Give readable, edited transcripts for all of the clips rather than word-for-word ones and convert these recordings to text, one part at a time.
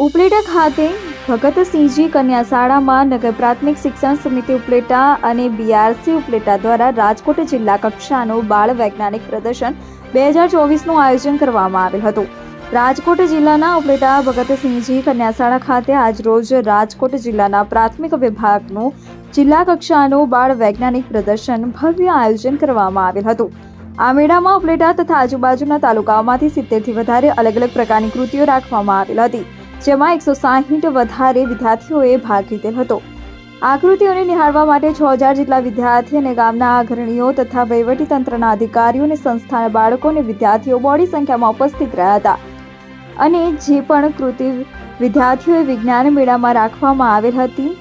ઉપલેટા ખાતે ભગતસિંહજી કન્યા શાળામાં નગર પ્રાથમિક શિક્ષણ સમિતિ ઉપલેટા અને બીઆરસી ઉપલેટા દ્વારા રાજકોટ જિલ્લા કક્ષાનું બાળ વૈજ્ઞાનિક પ્રદર્શન 2024નું આયોજન કરવામાં આવેલ હતું. રાજકોટ જિલ્લાના ઉપલેટા ભગતસિંહજી કન્યા શાળા ખાતે આજરોજ રાજકોટ જિલ્લાના પ્રાથમિક વિભાગનું જિલ્લા કક્ષાનું બાળ વૈજ્ઞાનિક પ્રદર્શન ભવ્ય આયોજન કરવામાં આવેલ હતું. આ મેળામાં ઉપલેટા તથા આજુબાજુના તાલુકાઓમાંથી 70થી વધારે અલગ અલગ પ્રકારની કૃતિઓ રાખવામાં આવેલ હતી, જેમાં 160 વધારે વિદ્યાર્થીઓએ ભાગ લીધેલ હતો. આ કૃતિઓને નિહાળવા માટે 6000 જેટલા વિદ્યાર્થી અને ગામના અગ્રણીઓ તથા વહીવટીતંત્રના અધિકારીઓ અને સંસ્થાના બાળકો અને વિદ્યાર્થીઓ મોટી સંખ્યામાં ઉપસ્થિત રહ્યા હતા. અને જે પણ કૃતિ વિદ્યાર્થીઓએ વિજ્ઞાન મેળામાં રાખવામાં આવેલ હતી,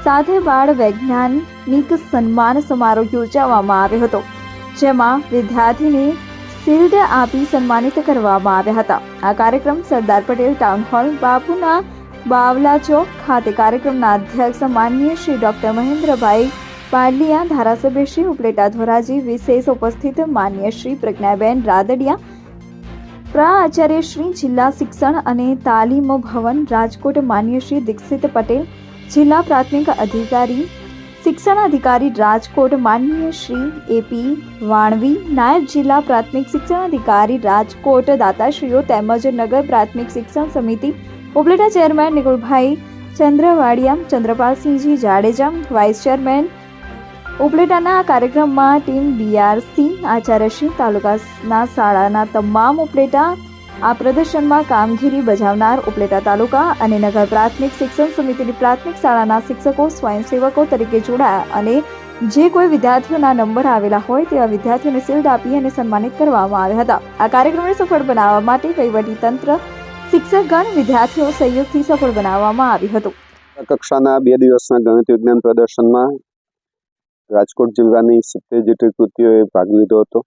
સાથે બાળ વૈજ્ઞાનિક સન્માન સમારોહ યોજવામાં આવ્યો હતો, જેમાં વિદ્યાર્થીને શિલ્ડ આપી સન્માનિત કરવામાં આવ્યા હતા. આ કાર્યક્રમ સરદાર પટેલ ટાઉન હોલ બાપુના બાવલા ચોક ખાતે કાર્યક્રમના અધ્યક્ષ માનનીય શ્રી ડોક્ટર મહેન્દ્રભાઈ પાડલિયા, ધારાસભ્ય શ્રી ઉપલેટા ધોરાજી, વિશેષ ઉપસ્થિત માનનીય શ્રી પ્રજ્ઞાબેન રાદડિયા, પ્રાચાર્ય શ્રી જિલ્લા શિક્ષણ અને તાલીમ ભવન રાજકોટ માનનીય શ્રી દીક્ષિત પટેલ, જિલ્લા પ્રાથમિક અધિકારી શિક્ષણ અધિકારી રાજકોટ માનનીય શ્રી એપી વાણવી, નાયબ જિલ્લા પ્રાથમિક શિક્ષણ અધિકારી રાજકોટ દાતાશ્રીઓ તેમજ નગર પ્રાથમિક શિક્ષણ સમિતિ Upleta chairman Nikulbhai Chandravadiya, Chandrapalsinhji Jadeja, vice chairman ઉપલેટાના કાર્યક્રમમાં ટીમ બીઆરસી, આચાર્યશ્રી, તાલુકાના શાળાના તમામ ઉપલેટા આ પ્રદર્શનમાં કામગીરી બજાવનાર ઉપલેટા તાલુકા અને નગર પ્રાથમિક શિક્ષણ સમિતિની પ્રાથમિક શાળાના શિક્ષકો સ્વયંસેવકો તરીકે જોડાયા અને જે કોઈ વિદ્યાર્થીઓના નંબર આવેલા હોય તેવા વિદ્યાર્થીઓને શિલ્ડ આપી અને સન્માનિત કરવામાં આવ્યા હતા. આ કાર્યક્રમને સફળ બનાવવા માટે વહીવટીતંત્ર, શિક્ષકગણ, વિદ્યાર્થીઓ સહયોગથી સફળ બનાવવામાં આવ્યું હતું. કક્ષાના 2 દિવસના ગણિત વિજ્ઞાન પ્રદર્શનમાં રાજકોટ જિલ્લાની 70 જેટલી કૃતિઓએ ભાગ લીધો હતો.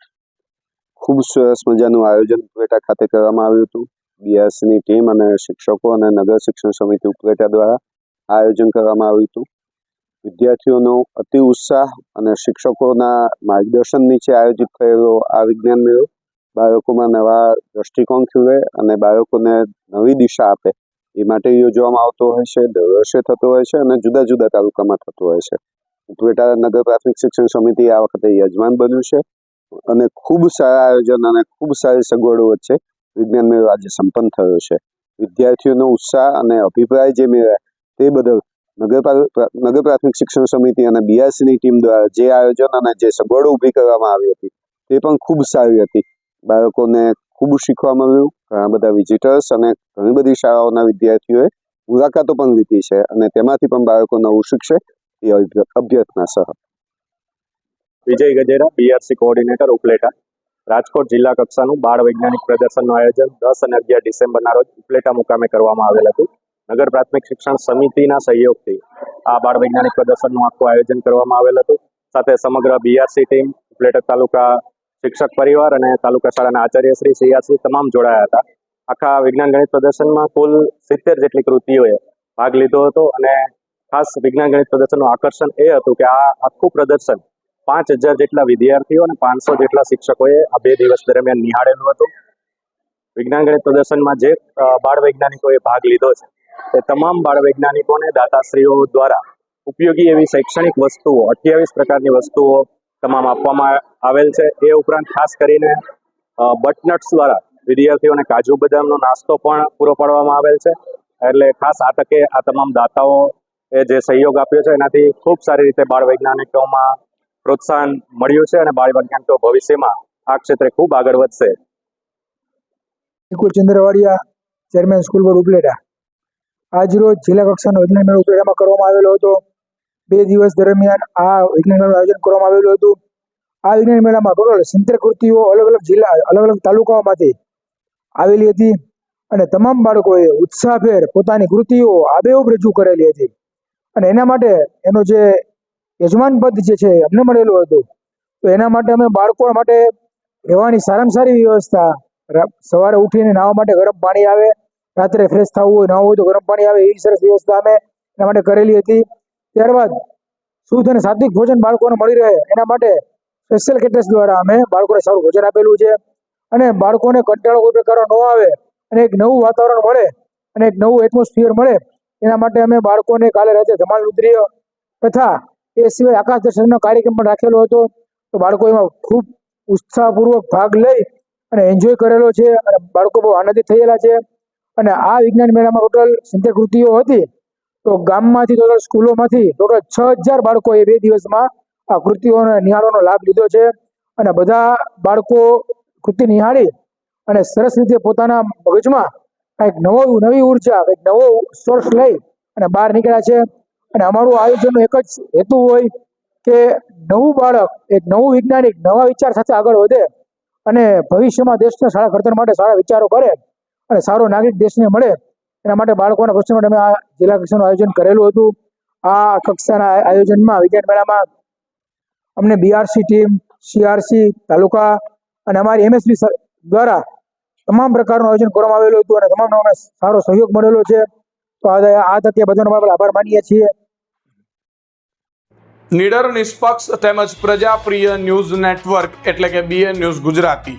ખૂબ સરસ મજાનું આયોજન ઉપલેટા ખાતે કરવામાં આવ્યું હતું. બીઆરસીની ટીમ અને શિક્ષકો અને નગર શિક્ષણ સમિતિ ઉપલેટા દ્વારા આયોજન કરવામાં આવ્યું હતું. વિદ્યાર્થીઓનો અતિ ઉત્સાહ અને શિક્ષકોના માર્ગદર્શન નીચે આયોજિત થયેલો આ વિજ્ઞાન મેળો બાળકોમાં નવા દ્રષ્ટિકોણ ખીલે અને બાળકોને નવી દિશા આપે એ માટે યોજવામાં આવતો હોય છે. દર વર્ષે થતો હોય છે અને જુદા જુદા તાલુકામાં થતો હોય છે. ઉપલેટા નગર પ્રાથમિક શિક્ષણ સમિતિ આ વખતે યજમાન બન્યું છે અને ખૂબ સારા આયોજન અને ખૂબ સારી સગવડો વચ્ચે વિજ્ઞાન મેળો આજે સંપન્ન થયો છે. વિદ્યાર્થીઓનો ઉત્સાહ અને અભિપ્રાય જે મેળવ્યા તે બદલ નગર પ્રાથમિક શિક્ષણ સમિતિ અને બીઆરસીની ટીમ દ્વારા જે આયોજન અને જે સગવડો ઊભી કરવામાં આવી હતી તે પણ ખૂબ સારી હતી. બાળકોને ખૂબ શીખવા મળ્યું. ઘણા બધા વિઝિટર્સ અને ઘણી બધી શાળાઓના વિદ્યાર્થીઓએ મુલાકાતો પણ લીધી છે અને તેમાંથી પણ બાળકો નવું શીખશે એ અભ્યર્થના સહ. વિજય ગજેરા, બીઆરસી કોઓર્ડિનેટર ઉપલેટા. રાજકોટ જિલ્લા કક્ષાનું બાળ વૈજ્ઞાનિક પ્રદર્શનનું આયોજન 10 અને 11 ડિસેમ્બરના રોજ ઉપલેટા મુકામે કરવામાં આવેલ હતું. નગર પ્રાથમિક શિક્ષણ સમિતિના સહયોગથી આ બાળ વૈજ્ઞાનિક પ્રદર્શનનું આખું આયોજન કરવામાં આવેલ હતું. સાથે સમગ્ર બીઆરસી ટીમ, ઉપલેટા તાલુકા શિક્ષક પરિવાર અને તાલુકા શાળાના આચાર્યશ્રી, સીઆરસી તમામ જોડાયા હતા. આખા વિજ્ઞાન ગણિત પ્રદર્શનમાં કુલ 70 જેટલી કૃતિઓએ ભાગ લીધો હતો અને ખાસ વિજ્ઞાન ગણિત પ્રદર્શનનું આકર્ષણ એ હતું કે આ આખું પ્રદર્શન 5000 જેટલા વિદ્યાર્થીઓ અને 500 જેટલા શિક્ષકોએ આ 2 દિવસ દરમિયાન નિહાળેલું હતું. વિજ્ઞાન ગણિત પ્રદર્શનમાં જે બાળ વૈજ્ઞાનિકોએ ભાગ લીધો છે તે તમામ બાળ વૈજ્ઞાનિકોને દાતાશ્રીઓ દ્વારા ઉપયોગી એવી શૈક્ષણિક વસ્તુઓ 28 પ્રકારની વસ્તુઓ તમામ આપવામાં આવેલ છે. એ ઉપરાંત ખાસ કરીને બટનટ્સ દ્વારા વિદ્યાર્થીઓને કાજુ બદામનો નાસ્તો પણ પૂરો પાડવામાં આવેલ છે. એટલે ખાસ આ તકે આ તમામ દાતાઓ એ જે સહયોગ આપ્યો છે એનાથી ખૂબ સારી રીતે બાળ વૈજ્ઞાનિકોમાં પ્રોત્સાહન મળ્યું છે અને બાળ વૈજ્ઞાનિકો ભવિષ્યમાં આ ક્ષેત્રે ખૂબ આગળ વધશે. Nikul Chandravadiya, chairman school board Upleta. આજરોજ જિલ્લા કક્ષાનો વિજ્ઞાન મેળો ઉપલેટામાં કરવામાં આવેલો હતો. 2 દિવસ દરમિયાન આ વિજ્ઞાન મેળાનું આયોજન કરવામાં આવેલું હતું. આ વિજ્ઞાન મેળામાં ટોટલ 70 કૃતિઓ અલગ અલગ જિલ્લા, અલગ અલગ તાલુકાઓમાંથી આવેલી હતી અને તમામ બાળકોએ ઉત્સાહભેર પોતાની કૃતિઓ આબેહૂબ રજૂ કરેલી હતી. અને એના માટે એનો જે યજમાન પદ જે છે અમને મળેલું હતું, તો એના માટે અમે બાળકો માટે રહેવાની સારામાં સારી વ્યવસ્થા, સવારે ઉઠીને નાહવા માટે ગરમ પાણી આવે, રાત્રે ફ્રેશ થવું હોય, નાહવું હોય તો ગરમ પાણી આવે, એવી સરસ વ્યવસ્થા અમે એના માટે કરેલી હતી. ત્યારબાદ શુદ્ધ અને સાત્વિક ભોજન બાળકોને મળી રહે એના માટે સ્પેશિયલ કેટર્સ દ્વારા અમે બાળકોને સારું ભોજન આપેલું છે અને બાળકોને કંટાળો કોઈ પ્રકારનો ન આવે અને એક નવું વાતાવરણ મળે અને એક નવું એટમોસ્ફિયર મળે એના માટે અમે બાળકોને કાલે રાતે ધમાલ નૃત્ય તથા એ સિવાય આકાશ દર્શનનો કાર્યક્રમ પણ રાખેલો હતો. તો બાળકો એમાં ખૂબ ઉત્સાહપૂર્વક ભાગ લઈ અને એન્જોય કરેલો છે અને બાળકો બહુ આનંદિત થયેલા છે. અને આ વિજ્ઞાન મેળામાં ટોટલ 70 કૃતિઓ હતી. તો ગામમાંથી ટોટલ સ્કૂલોમાંથી ટોટલ 6000 બાળકોએ 2 દિવસમાં આ કૃતિઓને નિહાળવાનો લાભ લીધો છે. અને બધા બાળકો કૃતિ નિહાળી અને સરસ રીતે પોતાના મગજમાં કંઈક નવી ઉર્જા, કંઈક નવો સોર્સ લઈ અને બહાર નીકળ્યા છે. અને અમારું આયોજનનો એક જ હેતુ હોય કે નવું બાળક, એક નવું વૈજ્ઞાનિક નવા વિચાર સાથે આગળ વધે અને ભવિષ્યમાં દેશના સારા ઘડતર માટે સારા વિચારો કરે અને સારો નાગરિક દેશને મળે. એના માટે બાળકોના પ્રશ્ન માટે અમે આ જિલ્લા કક્ષાનું આયોજન કરેલું હતું. આ કક્ષાના આયોજનમાં વિજ્ઞાન મેળામાં અમને બીઆરસી ટીમ, સીઆરસી, તાલુકા અને અમારી એમએસબી દ્વારા તમામ પ્રકારનું આયોજન કરવામાં આવેલું હતું અને તમામનો અમને સારો સહયોગ મળેલો છે. તો આ તકે બધાનો આપણે આભાર માનીએ છીએ. નિડર, નિષ્પક્ષ તેમજ પ્રજાપ્રિય ન્યૂઝ નેટવર્ક એટલે કે BN news Gujarati.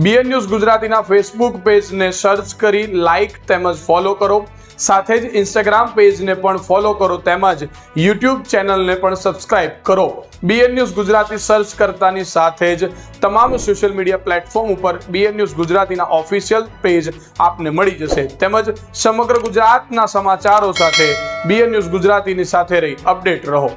BN news ગુજરાતીના ફેસબુક પેજને સર્ચ કરી લાઇક તેમજ ફોલો કરો. સાથે જ ઇન્સ્ટાગ્રામ પેજને પણ ફોલો કરો તેમજ યુટ્યુબ ચેનલને પણ સબસ્ક્રાઇબ કરો. બીએન ન્યૂઝ ગુજરાતી સર્ચ કરતાની સાથે જ તમામ સોશિયલ મીડિયા પ્લેટફોર્મ ઉપર બીએન ન્યૂઝ ગુજરાતીના ઓફિશિયલ પેજ આપને મળી જશે. તેમજ સમગ્ર ગુજરાતના સમાચારો સાથે બીએન ન્યૂઝ ગુજરાતીની સાથે રહી અપડેટ રહો.